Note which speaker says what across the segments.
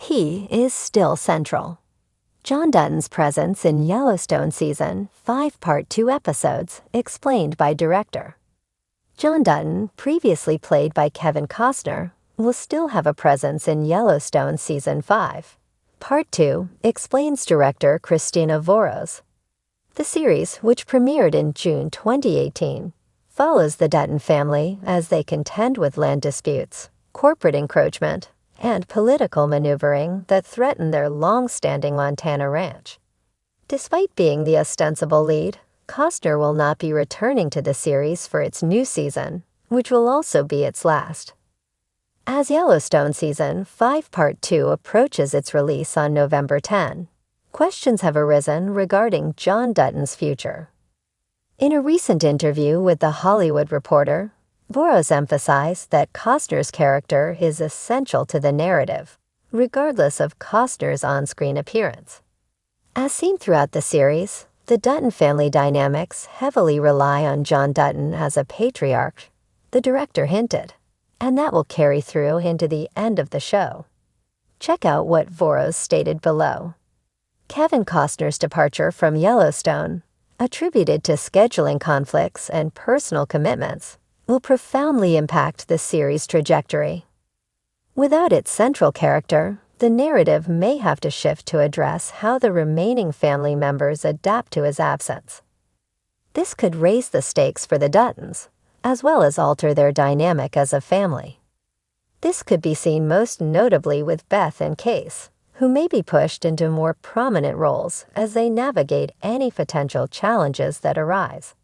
Speaker 1: He is still central. John Dutton's presence in Yellowstone Season 5 Part 2 episodes explained by director. John Dutton, previously played by Kevin Costner, will still have a presence in Yellowstone Season 5. Part 2 explains director Christina Voros. The series, which premiered in June 2018, follows the Dutton family as they contend with land disputes, corporate encroachment, and political maneuvering that threaten their long-standing Montana ranch. Despite being the ostensible lead, Costner will not be returning to the series for its new season, which will also be its last. As Yellowstone Season 5 Part 2 approaches its release on November 10, questions have arisen regarding John Dutton's future. In a recent interview with The Hollywood Reporter, Voros emphasized that Costner's character is essential to the narrative, regardless of Costner's on-screen appearance. As seen throughout the series, the Dutton family dynamics heavily rely on John Dutton as a patriarch, the director hinted, and that will carry through into the end of the show. Check out what Voros stated below. Kevin Costner's departure from Yellowstone, attributed to scheduling conflicts and personal commitments, will profoundly impact the series' trajectory. Without its central character, the narrative may have to shift to address how the remaining family members adapt to his absence. This could raise the stakes for the Duttons, as well as alter their dynamic as a family. This could be seen most notably with Beth and Case, who may be pushed into more prominent roles as they navigate any potential challenges that arise.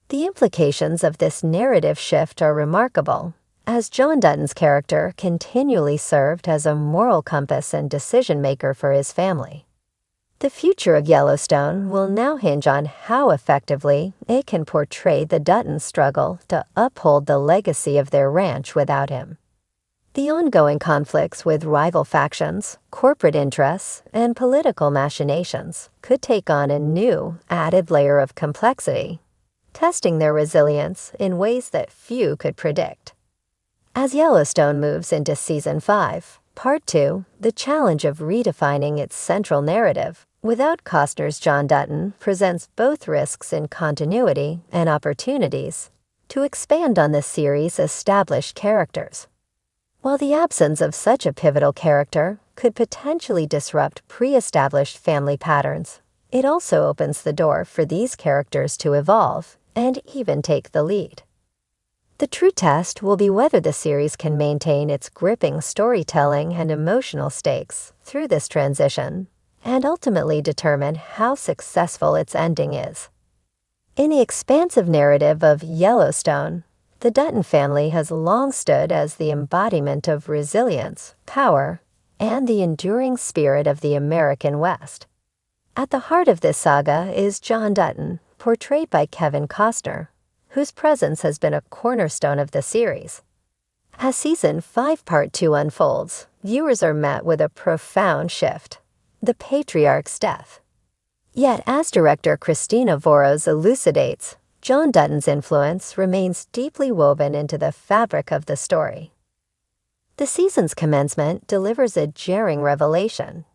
Speaker 1: The implications of this narrative shift are remarkable, as John Dutton's character continually served as a moral compass and decision-maker for his family. The future of Yellowstone will now hinge on how effectively it can portray the Duttons' struggle to uphold the legacy of their ranch without him. The ongoing conflicts with rival factions, corporate interests, and political machinations could take on a new, added layer of complexity, testing their resilience in ways that few could predict. As Yellowstone moves into Season 5, Part 2, the challenge of redefining its central narrative without Costner's John Dutton presents both risks in continuity and opportunities to expand on the series' established characters. While the absence of such a pivotal character could potentially disrupt pre-established family patterns, it also opens the door for these characters to evolve and even take the lead. The true test will be whether the series can maintain its gripping storytelling and emotional stakes through this transition, and ultimately determine how successful its ending is. In the expansive narrative of Yellowstone, the Dutton family has long stood as the embodiment of resilience, power, and the enduring spirit of the American West. At the heart of this saga is John Dutton, portrayed by Kevin Costner, whose presence has been a cornerstone of the series. As Season 5 Part 2 unfolds, viewers are met with a profound shift: the patriarch's death. Yet, as director Christina Voros elucidates, John Dutton's influence remains deeply woven into the fabric of the story. The season's commencement delivers a jarring revelation.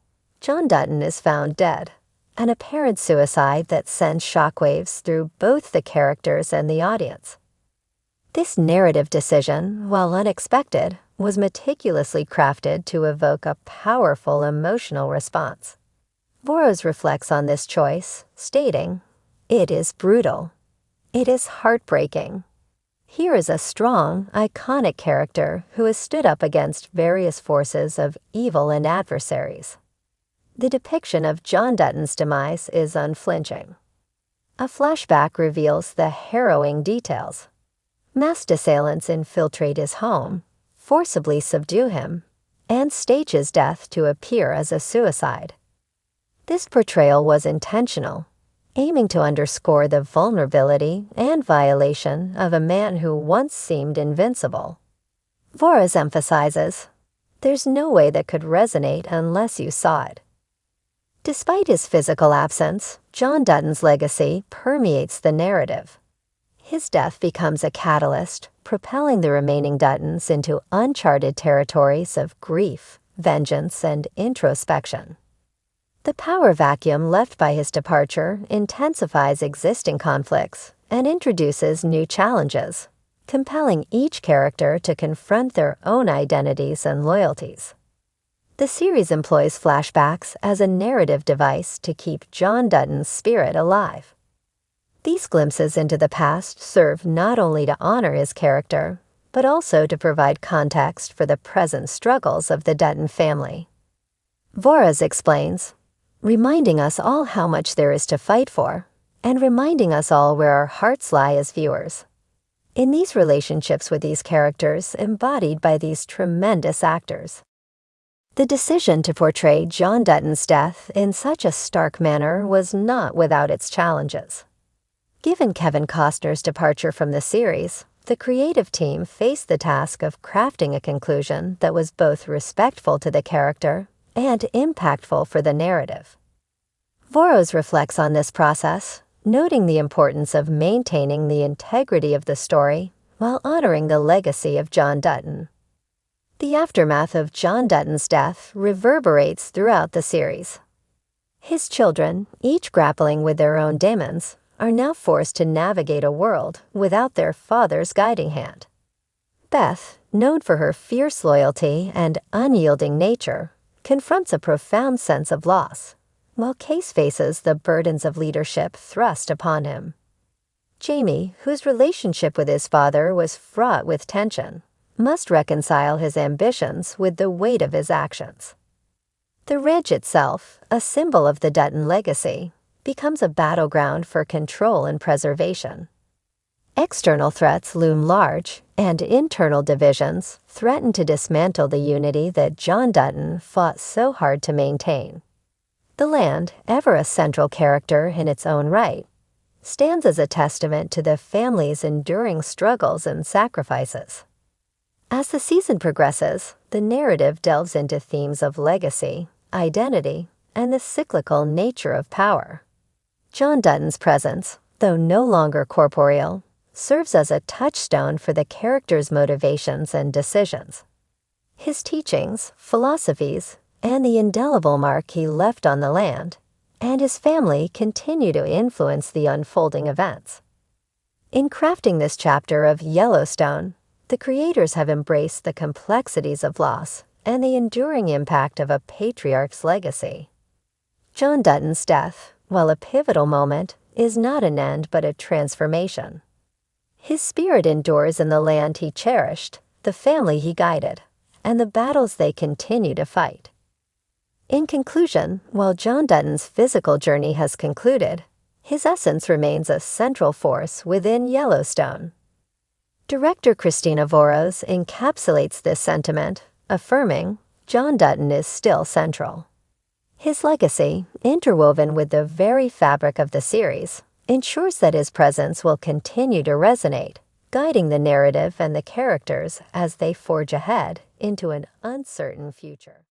Speaker 1: John Dutton is found dead, an apparent suicide that sends shockwaves through both the characters and the audience. This narrative decision, while unexpected, was meticulously crafted to evoke a powerful emotional response. Voros reflects on this choice, stating, "It is brutal. It is heartbreaking. Here is a strong, iconic character who has stood up against various forces of evil and adversaries." The depiction of John Dutton's demise is unflinching. A flashback reveals the harrowing details. Masked assailants infiltrate his home, forcibly subdue him, and stage his death to appear as a suicide. This portrayal was intentional, aiming to underscore the vulnerability and violation of a man who once seemed invincible. Voros emphasizes, "There's no way that could resonate unless you saw it." Despite his physical absence, John Dutton's legacy permeates the narrative. His death becomes a catalyst, propelling the remaining Duttons into uncharted territories of grief, vengeance, and introspection. The power vacuum left by his departure intensifies existing conflicts and introduces new challenges, compelling each character to confront their own identities and loyalties. The series employs flashbacks as a narrative device to keep John Dutton's spirit alive. These glimpses into the past serve not only to honor his character, but also to provide context for the present struggles of the Dutton family. Voros explains, reminding us all how much there is to fight for, and reminding us all where our hearts lie as viewers. In these relationships with these characters embodied by these tremendous actors. The decision to portray John Dutton's death in such a stark manner was not without its challenges. Given Kevin Costner's departure from the series, the creative team faced the task of crafting a conclusion that was both respectful to the character and impactful for the narrative. Voros reflects on this process, noting the importance of maintaining the integrity of the story while honoring the legacy of John Dutton. The aftermath of John Dutton's death reverberates throughout the series. His children, each grappling with their own demons, are now forced to navigate a world without their father's guiding hand. Beth, known for her fierce loyalty and unyielding nature, confronts a profound sense of loss, while Case faces the burdens of leadership thrust upon him. Jamie, whose relationship with his father was fraught with tension, must reconcile his ambitions with the weight of his actions. The ridge itself, a symbol of the Dutton legacy, becomes a battleground for control and preservation. External threats loom large, and internal divisions threaten to dismantle the unity that John Dutton fought so hard to maintain. The land, ever a central character in its own right, stands as a testament to the family's enduring struggles and sacrifices. As the season progresses, the narrative delves into themes of legacy, identity, and the cyclical nature of power. John Dutton's presence, though no longer corporeal, serves as a touchstone for the character's motivations and decisions. His teachings, philosophies, and the indelible mark he left on the land, and his family continue to influence the unfolding events. In crafting this chapter of Yellowstone, the creators have embraced the complexities of loss and the enduring impact of a patriarch's legacy. John Dutton's death, while a pivotal moment, is not an end but a transformation. His spirit endures in the land he cherished, the family he guided, and the battles they continue to fight. In conclusion, while John Dutton's physical journey has concluded, his essence remains a central force within Yellowstone. Director Christina Voros encapsulates this sentiment, affirming, John Dutton is still central. His legacy, interwoven with the very fabric of the series, ensures that his presence will continue to resonate, guiding the narrative and the characters as they forge ahead into an uncertain future.